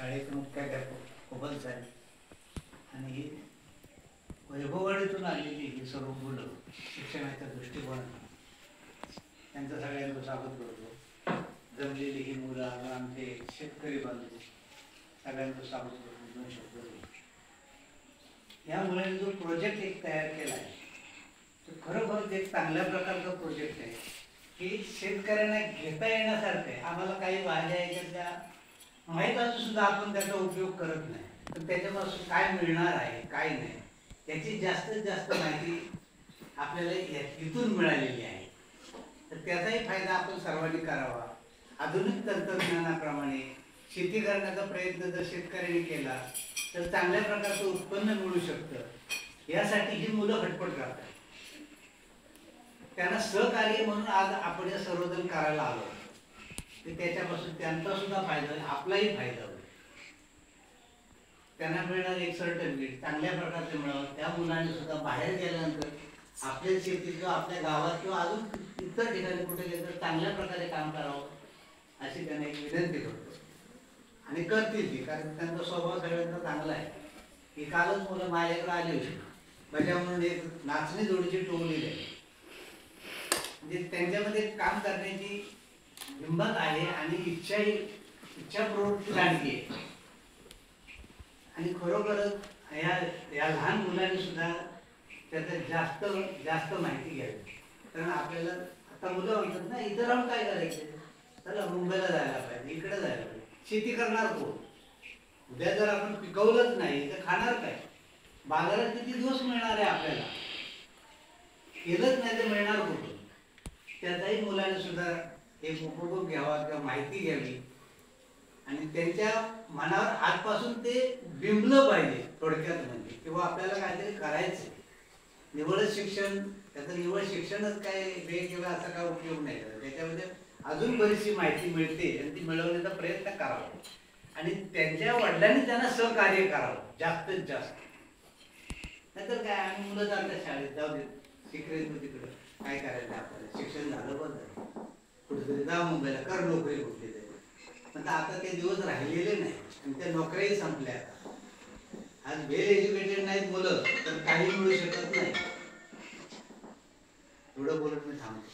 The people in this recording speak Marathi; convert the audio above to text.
शाळेत मुख्याध्यापक कोबल साहेब आणि वैभववाडीतून आलेली ही सर्व मुलं शिक्षणाच्या दृष्टिकोनातून त्यांचं सगळ्यांचं स्वागत करतो. जमलेली ही मुलं आणि आमचे शेतकरी बांधव सगळ्यांचं स्वागत करतो. दोन शब्द या मुलांनी जो प्रोजेक्ट एक तयार केला आहे तो खरोखरच एक चांगल्या प्रकारचा प्रोजेक्ट आहे की शेतकऱ्यांना घेता येण्यासारखं आहे. आम्हाला काही भाज्या याच्यातल्या माहीत असून सुद्धा आपण त्याचा उपयोग करत नाही, तर त्याच्यापासून काय मिळणार आहे काय नाही याची जास्तीत जास्त माहिती आपल्याला इथून मिळालेली आहे. तर त्याचाही फायदा आपण सर्वांनी करावा. आधुनिक तंत्रज्ञानाप्रमाणे शेती करण्याचा प्रयत्न जर शेतकऱ्यांनी केला तर चांगल्या प्रकारचं उत्पन्न मिळू शकतं. यासाठी ही मुलं खटपट करतात. त्यांना सहकार्य म्हणून आज आपण हे सर्वजण करायला आलो की त्याच्यापासून त्यांचा सुद्धा फायदा होईल, आपलाही फायदा होईल. त्यांना मिळणार एक सर्टिफिकेट चांगल्या प्रकारचे मिळावं. त्या मुलांनी सुद्धा बाहेर गेल्यानंतर आपल्या शेतीत किंवा आपल्या गावात किंवा अजून इतर ठिकाणी कुठे गेलं तर चांगल्या प्रकारे काम करावं अशी त्यांना एक विनंती करतो. आणि करतील ती, कारण त्यांचा स्वभाव सगळ्यांचा चांगला आहे. की कालच मुलं माझ्याकडे आली होती, माझ्या म्हणून एक नाचणी जोडीची टोळी आहे. म्हणजे त्यांच्यामध्ये काम करण्याची हिंमत आहे आणि इच्छा प्रवृत्ती लागली आहे. आणि खरोखरच या लहान मुलांनी सुद्धा त्याचं जास्त माहिती घ्यावी. कारण आपल्याला आता मुलं म्हणतात ना, इथं राहून काय करायचं, चला मुंबईला जायला पाहिजे, इकडे जायला पाहिजे. शेती करणार कोण? उद्या जर आपण पिकवलंच नाही तर खाणार काय? बाजारात किती दिवस मिळणार आहे आपल्याला? केलंच नाही तर मिळणार कुठून? त्याचाही मुलांनी सुद्धा एक उपभोग घ्यावा किंवा माहिती घ्यावी आणि त्यांच्या मनावर आजपासून ते बिंबलं पाहिजे. थोडक्यात म्हणजे किंवा आपल्याला काहीतरी करायचं. निवड शिक्षण, त्याचं निवड शिक्षणच काय वेगवेगळा असा काय उपयोग नाही. त्याच्यामध्ये अजून बरीचशी माहिती मिळते आणि ती मिळवण्याचा प्रयत्न करावा आणि त्यांच्या वडिलांनी त्यांना सहकार्य करावं जास्तीत जास्त. नाहीतर काय, आम्ही मुलं जातात शाळेत, जाऊ दे शिकरेल तिकडं, काय करायचं आपल्याला, शिक्षण झालं बंद झालं, कुठेतरी जा मुंबईला कर नोकरी कुठली तरी. पण आता ते दिवस राहिलेले नाही आणि त्या नोकऱ्याही संपल्या. आज वेल एज्युकेटेड नाहीत मुलं तर काही मिळू शकत नाही. एवढं बोलत मी थांबतो.